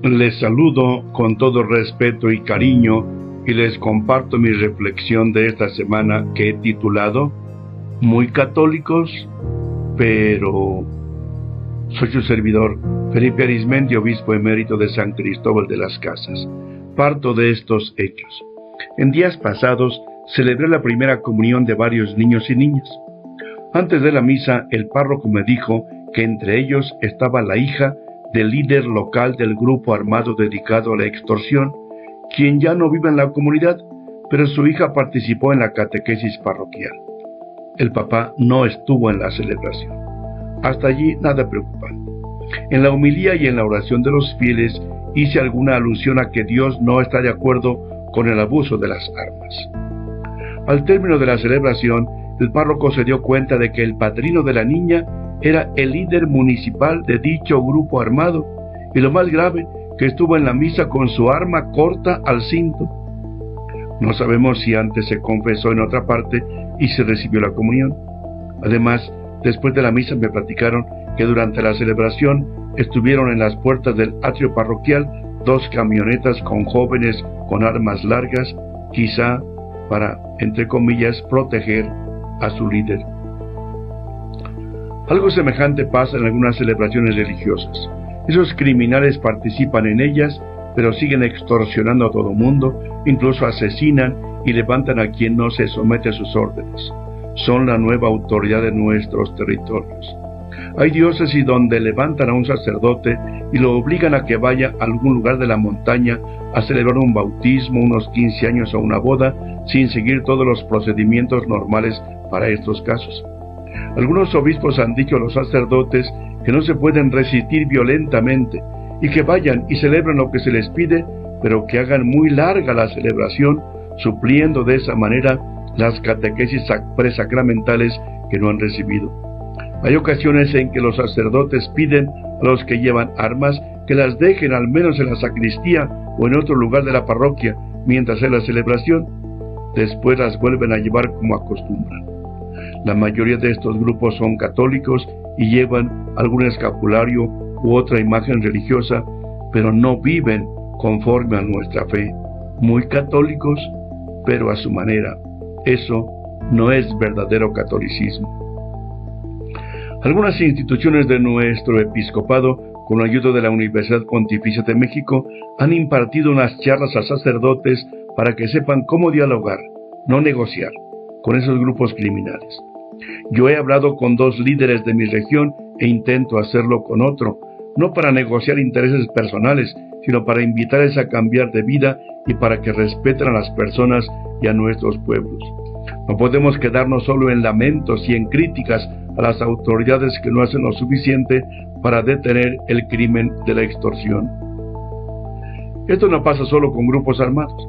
Les saludo con todo respeto y cariño y les comparto mi reflexión de esta semana que he titulado Muy católicos, pero... Soy su servidor, Felipe Arizmendi, obispo emérito de San Cristóbal de las Casas. Parto de estos hechos. En días pasados celebré la primera comunión de varios niños y niñas. Antes de la misa, el párroco me dijo que entre ellos estaba la hija del líder local del grupo armado dedicado a la extorsión, quien ya no vive en la comunidad, pero su hija participó en la catequesis parroquial. El papá no estuvo en la celebración. Hasta allí nada preocupante. En la homilía y en la oración de los fieles hice alguna alusión a que Dios no está de acuerdo con el abuso de las armas. Al término de la celebración, el párroco se dio cuenta de que el padrino de la niña era el líder municipal de dicho grupo armado, y lo más grave, que estuvo en la misa con su arma corta al cinto. No sabemos si antes se confesó en otra parte y se recibió la comunión. Además, después de la misa me platicaron que durante la celebración estuvieron en las puertas del atrio parroquial 2 camionetas con jóvenes con armas largas, quizá para, entre comillas, proteger a su líder. Algo semejante pasa en algunas celebraciones religiosas. Esos criminales participan en ellas, pero siguen extorsionando a todo mundo, incluso asesinan y levantan a quien no se somete a sus órdenes. Son la nueva autoridad de nuestros territorios. Hay diócesis donde levantan a un sacerdote y lo obligan a que vaya a algún lugar de la montaña a celebrar un bautismo, unos 15 años o una boda, sin seguir todos los procedimientos normales para estos casos. Algunos obispos han dicho a los sacerdotes que no se pueden resistir violentamente y que vayan y celebren lo que se les pide, pero que hagan muy larga la celebración, supliendo de esa manera las catequesis presacramentales que no han recibido. Hay ocasiones en que los sacerdotes piden a los que llevan armas que las dejen al menos en la sacristía o en otro lugar de la parroquia mientras es la celebración. Después las vuelven a llevar como acostumbran. La mayoría de estos grupos son católicos y llevan algún escapulario u otra imagen religiosa, pero no viven conforme a nuestra fe. Muy católicos, pero a su manera. Eso no es verdadero catolicismo. Algunas instituciones de nuestro episcopado, con la ayuda de la Universidad Pontificia de México, han impartido unas charlas a sacerdotes para que sepan cómo dialogar, no negociar, con esos grupos criminales. Yo he hablado con 2 líderes de mi región e intento hacerlo con otro, no para negociar intereses personales, sino para invitarles a cambiar de vida y para que respeten a las personas y a nuestros pueblos. No podemos quedarnos solo en lamentos y en críticas a las autoridades que no hacen lo suficiente para detener el crimen de la extorsión. Esto no pasa solo con grupos armados.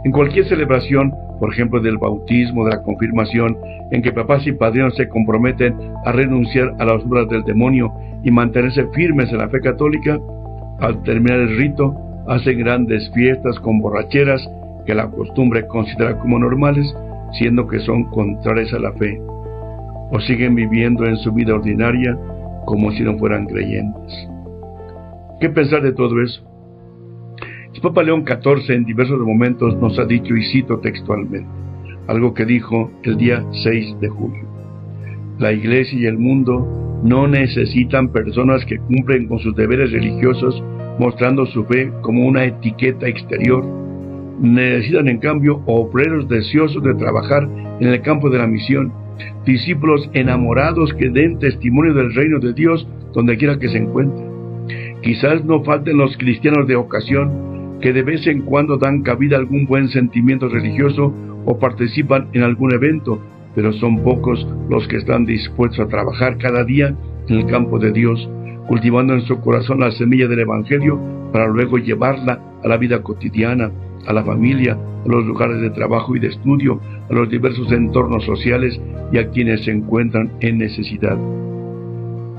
En cualquier celebración, por ejemplo del bautismo, de la confirmación, en que papás y padrinos se comprometen a renunciar a las obras del demonio y mantenerse firmes en la fe católica, al terminar el rito, hacen grandes fiestas con borracheras que la costumbre considera como normales, siendo que son contrarias a la fe, o siguen viviendo en su vida ordinaria como si no fueran creyentes. ¿Qué pensar de todo eso? El Papa León XIV en diversos momentos nos ha dicho, y cito textualmente, algo que dijo el día 6 de julio. La Iglesia y el mundo no necesitan personas que cumplen con sus deberes religiosos mostrando su fe como una etiqueta exterior. Necesitan en cambio obreros deseosos de trabajar en el campo de la misión, discípulos enamorados que den testimonio del reino de Dios donde quiera que se encuentren. Quizás no falten los cristianos de ocasión que de vez en cuando dan cabida a algún buen sentimiento religioso o participan en algún evento, pero son pocos los que están dispuestos a trabajar cada día en el campo de Dios, cultivando en su corazón la semilla del Evangelio para luego llevarla a la vida cotidiana, a la familia, a los lugares de trabajo y de estudio, a los diversos entornos sociales y a quienes se encuentran en necesidad.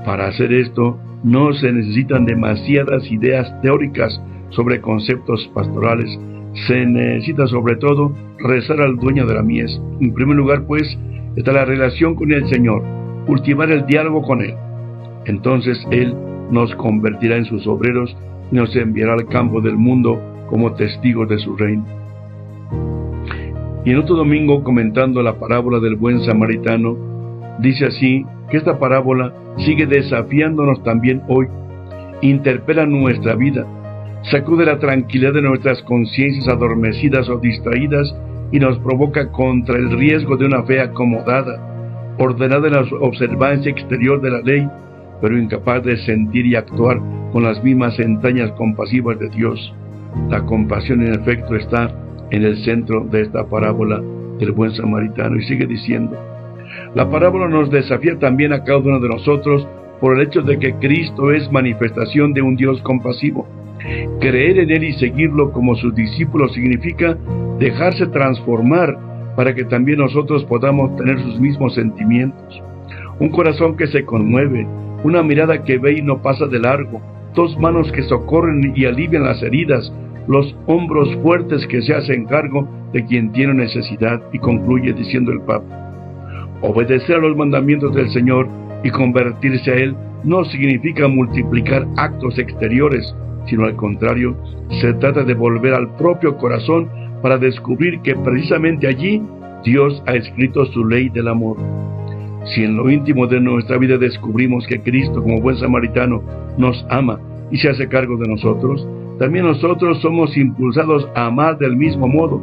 Para hacer esto, no se necesitan demasiadas ideas teóricas sobre conceptos pastorales. Se necesita sobre todo rezar al dueño de la mies. En primer lugar, pues, está la relación con el Señor, cultivar el diálogo con Él. Entonces Él nos convertirá en sus obreros y nos enviará al campo del mundo como testigos de su reino. Y en otro domingo, comentando la parábola del buen samaritano, dice así que esta parábola sigue desafiándonos también hoy, interpela nuestra vida, sacude la tranquilidad de nuestras conciencias adormecidas o distraídas y nos provoca contra el riesgo de una fe acomodada, ordenada en la observancia exterior de la ley, pero incapaz de sentir y actuar con las mismas entrañas compasivas de Dios. La compasión, en efecto, está en el centro de esta parábola del buen samaritano. Y sigue diciendo, la parábola nos desafía también a cada uno de nosotros por el hecho de que Cristo es manifestación de un Dios compasivo. Creer en Él y seguirlo como sus discípulos significa dejarse transformar para que también nosotros podamos tener sus mismos sentimientos. Un corazón que se conmueve, una mirada que ve y no pasa de largo, dos manos que socorren y alivian las heridas, los hombros fuertes que se hacen cargo de quien tiene necesidad. Y concluye diciendo el Papa, obedecer a los mandamientos del Señor y convertirse a Él no significa multiplicar actos exteriores, sino al contrario, se trata de volver al propio corazón para descubrir que precisamente allí Dios ha escrito su ley del amor. Si en lo íntimo de nuestra vida descubrimos que Cristo, como buen samaritano, nos ama y se hace cargo de nosotros, también nosotros somos impulsados a amar del mismo modo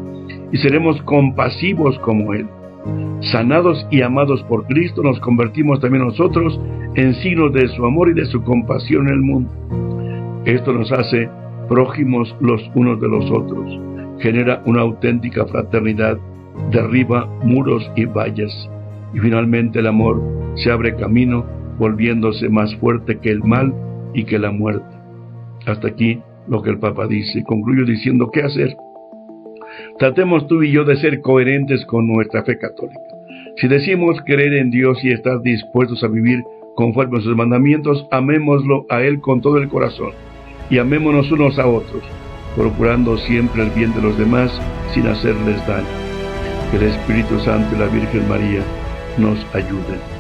y seremos compasivos como Él. Sanados y amados por Cristo, nos convertimos también nosotros en signos de su amor y de su compasión en el mundo. Esto nos hace prójimos los unos de los otros, genera una auténtica fraternidad, derriba muros y vallas, y finalmente el amor se abre camino, volviéndose más fuerte que el mal y que la muerte. Hasta aquí lo que el Papa dice. Concluyo diciendo, ¿qué hacer? Tratemos tú y yo de ser coherentes con nuestra fe católica. Si decimos creer en Dios y estar dispuestos a vivir conforme a sus mandamientos, amémoslo a Él con todo el corazón y amémonos unos a otros, procurando siempre el bien de los demás sin hacerles daño. Que el Espíritu Santo y la Virgen María nos ayuden.